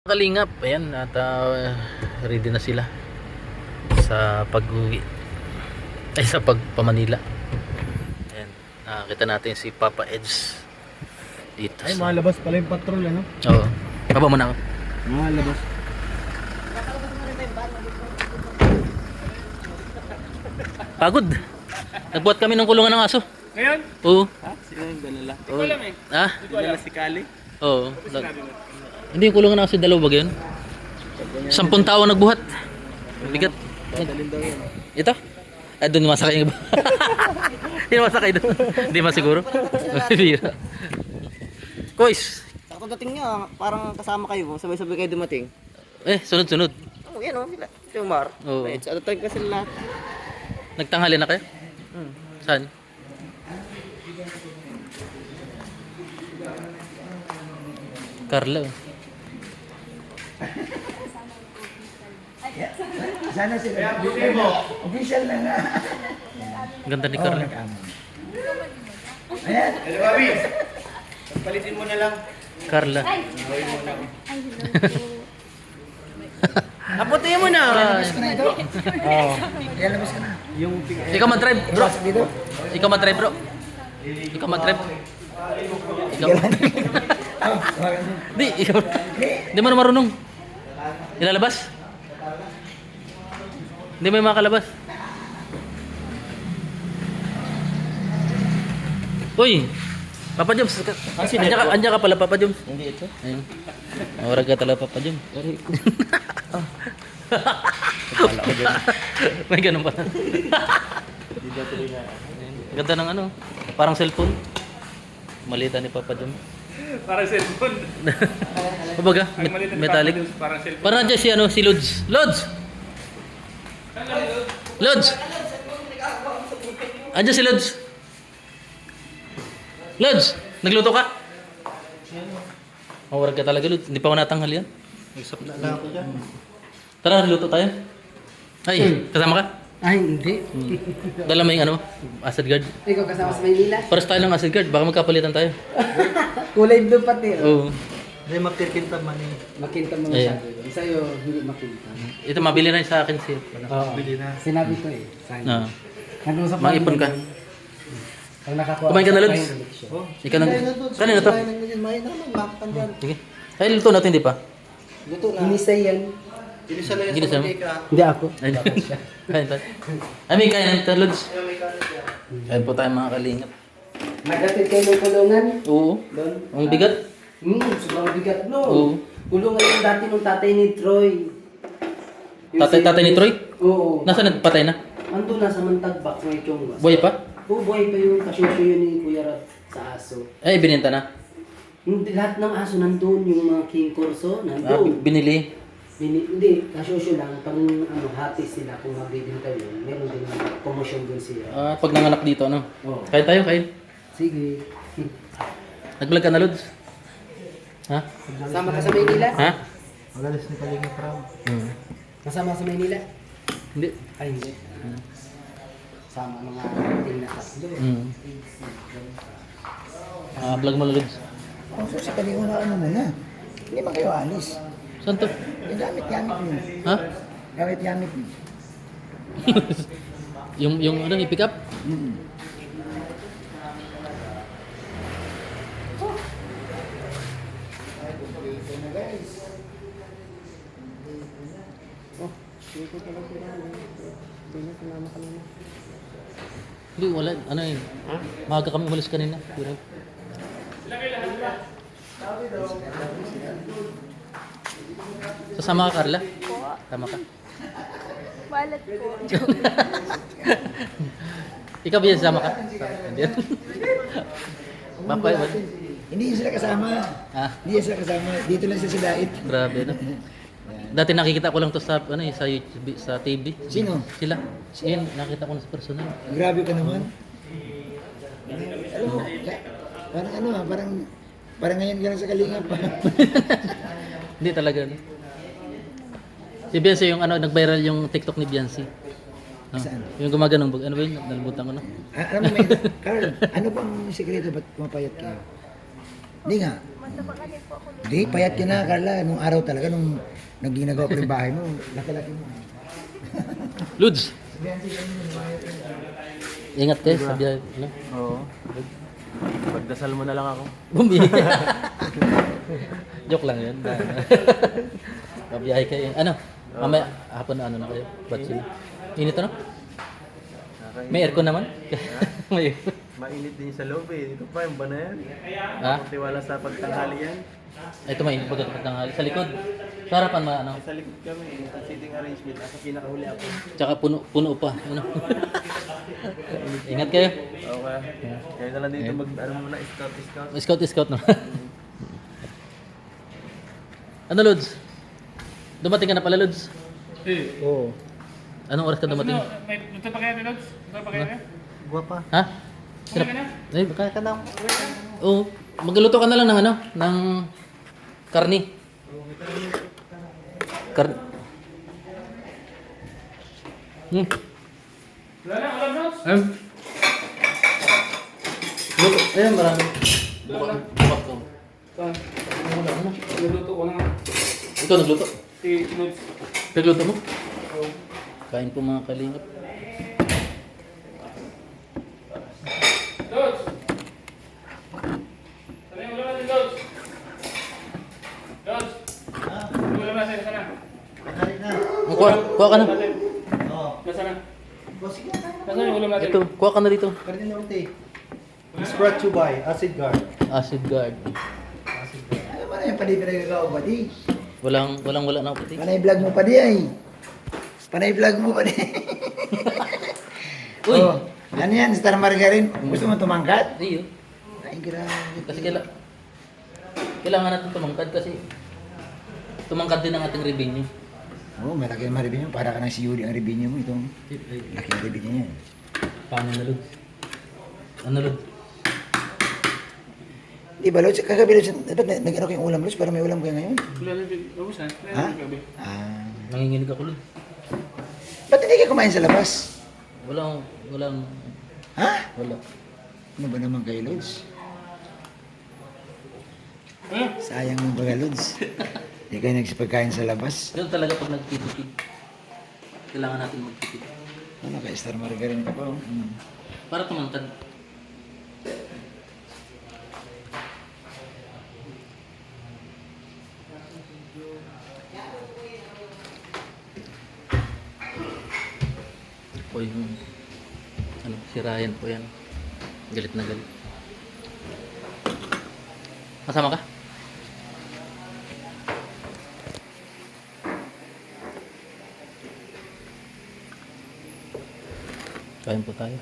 Kalingap, ayan at ready na sila sa pag-uwi ay sa pagpamanila. Ayan, nakita natin si Papa Eds dito. Ay, malabas pala yung patrol, ano? Oo. Baba muna ako. Malabas. Pagod. Nagbuhat kami ng kulungan ng aso. Ngayon? Oo. Ha? Sino yung dalala? Hindi ko alam Ha? Dalala si Kali? Oo. Hindi yung kulungan ng aso, dalawa ba yun? 10 tao nagbuhat. Bigat. Dadalhin daw yan. Ito? Ay, doon masakay yung iba. Hindi masakay doon. Hindi masiguro. Bira. Kois. Sakto dating niya, parang kasama kayo, sabay-sabay kayo dumating. Sunod-sunod. Oh, yan o, sila. Si Omar. Oo. Right, sa time kasi lahat. Nagtanghali na kayo? Saan? Carla. Sana sila. Official na nga. Ganda ni Carla. Ayan. Palitin mo na lang. Carla. Naputi mo na! Labas ka na ito. Oo. Kaya labas ka na. Yung Ikaw mag-drive, bro. Pasok dito. Ikaw mag-drive, bro. Ikaw mag-drive. Ikaw. Oh, maganda. Di, ikaw. Hindi mo na marunong. Ilalabas? Hindi mo yung makalabas. Uy! Papa Joms, anya ka pala Papa Joms. Hindi ito. Ayun. Orag ka talaga Papa Joms. May ganun pa. Ganda ng ano, parang cellphone. Malita ni Papa Joms. parang cellphone. Kumbaga, metallic. Parang cellphone. Parang dyan si ano, si Lods. Lods! Lods! Andiyan si Lods. Lods! Nagluto ka? Mawarag ka talaga, Lods. Hindi pa ako natanghal yan. Nagsapla na ako dyan. Tara, luto tayo. Ay, kasama ka? Ay, hindi. Dala mo yung ano, acid guard. Ikaw kasama sa Maynila. Paras tayo ng acid guard, baka magkapalitan tayo. Kulay blue pati. Oo. Oh. Hindi, magkikinta man eh. Makinta mo Ayan. masyado. Sa'yo, hindi makinta. Ito, mabili na yun sa akin si... Oo. Bili na. Sinabi ko eh. Ah. Nag-usap Maipon ka. Pag nakakuha. Kumain ka na, Lods? Oh. Ikaw na. Kanina to? May naman, makan dyan. Sige. Ay, luto natin, di pa? Luto na. Inisa yan. Inisa na yan Ginisa sa mo? mantika. Hindi ako. Ay, kain tayo. Ay, may kain natin, Lods. Kain po tayo mga kalingap. Magatid kayo ng kulungan. Oo. Doon. Ang bigat. Sobrang bigat no. Oo. Kulungan yung dati nung tatay ni Troy. Yung Tatay ni Troy? Oo. Nasaan nagpatay na? Ando na sa Mantagbak ng Chongwas. Buhay pa? Oo, buhay pa yung kasyosyo yun ni Kuya Rat sa aso. Ay, binenta na. Hindi, lahat ng aso nandun, yung mga King Corso nandun. Binili. Hindi, kasyosyo lang, pang ano, hati sila kung magbibinta yun. Meron din promotion dun siya. Pag nanganak dito, ano? Oo. Kain tayo, kain. Sige. Nag-vlog ka na, Lods? Ha? Sama ka sa Maynila? Ha? Magalas ni Kalinga Pram. Kasama sa Maynila? Hindi. Ay, hindi. Sama mga ting na tatlo. Vlog mo, Lods. Oh, so sa kalingo na ano muna. Hindi man kayo alis. Saan to? Yung gamit-gamit mo. Ha? Gamit-gamit mo. yung ano, i-pick up? Hindi, wala. Ano yun? Maaga kami umalis kanina. Pero... Sasama ka, Carla? Tama ka. Wallet ko. Ikaw ba yan sasama ka? Hindi. Bakit? Hindi sila kasama. Ah, Hindi sila kasama. Dito lang sila sa dait. grabe no. Dati nakikita ko lang to sa ano eh, sa YouTube, sa TV. Sino? Sila. Yan, nakita ko na sa personal. Grabe ka naman. Alam mo, parang ano ah, parang ngayon ka lang sa kalingap. Hindi talaga. No? Si Beyonce yung ano, nag-viral yung TikTok ni Beyonce. No? Saan? Yung gumaganong, ano ba yun? Nalimutan ko na. Alam mo, Carl, ano bang sikreto ba't pumapayat kayo? Hindi nga. Mataba ka din po ako. Hindi, payat ka na, Carla. Nung araw talaga, nung nagginagawa ko yung bahay mo, laki-laki mo. Lods! Ingat kayo sa biyahe. Ano? Oo. Pagdasal mo na lang ako. Bumi. Joke lang yun. Mabiyahe kayo. Ano? Mamaya, hapon na ano na kayo? Ba't sila? Init ano? May aircon naman? May aircon. Mainit din sa loob eh. Dito pa yung banayan. Ha? Tiwala sa pagtanghali yan. Ito may bagat ng sa likod. Sa harapan ano? Sa likod kami, ang seating arrangement. Nasa pinakahuli ako. Tsaka puno pa. Ano? Ingat kayo. Okay. Kaya na lang dito ano muna, scout. Scout na. Ano, Lods? Dumating ka na pala, Lods? Oo. Anong oras ka dumating? Ito pa kaya, Lods? Ito pa kaya? Guwapa. Ha? Sinap? Ay, kaya ka na. Oo. Magluto ka na lang ng ano? Ng karni. Wala na, alam, Lods? Luto. Ayan, marami. Bukas ko. Saan? Wala, ano? Nagluto ko na. Ikaw nagluto? Si Lods. Nagluto mo? Kain po mga kalingap. Lods! Sabi mo naman, Lods. Lods! Ulam na, sa'yo, sana. Kuha ka na. Nasa na? Nasa yung ulam natin? Ito, kuha ka na dito. Karne Norte. It's brought to you by Acid Guard. Acid guard. Ano ba na yung panay pinagagawa ba di? Wala na puti. Panay vlog mo pa di ay. Panay vlog mo pa di. Uy! Oh, ano yan, Star Margarine? Gusto mo tumangkat? Iyo. Ay, grabe. Kasi kailangan natin tumangkad kasi tumangkad din ang ating revenue. Oo, malaki ang revenue. Para ka ng CUD ang revenue mo. Itong laki ang revenue niya. Paano na, Lod? Ano, Lod? Di ba, Lods? Kagabi, Lods, dapat nag-ano kayong ulam, Lods? Para may ulam kayo ngayon. Wala na, ubus na. Ha? Ah. Nanginginig ako, Lod. Ba't hindi ka kumain sa labas? Walang, Ha? wala. Ano ba naman kayo, Lods? Sayang mo ba, Lods? Hindi kayo nagsipagkain sa labas. Ganun talaga pag nagtitipid. Kailangan natin magtipid. Ano ka, Star Margarine ka pa? Oh. Para tumangkad. Po yung ano, si Ryan po yan. Galit na galit. Kasama ka? Kain po tayo.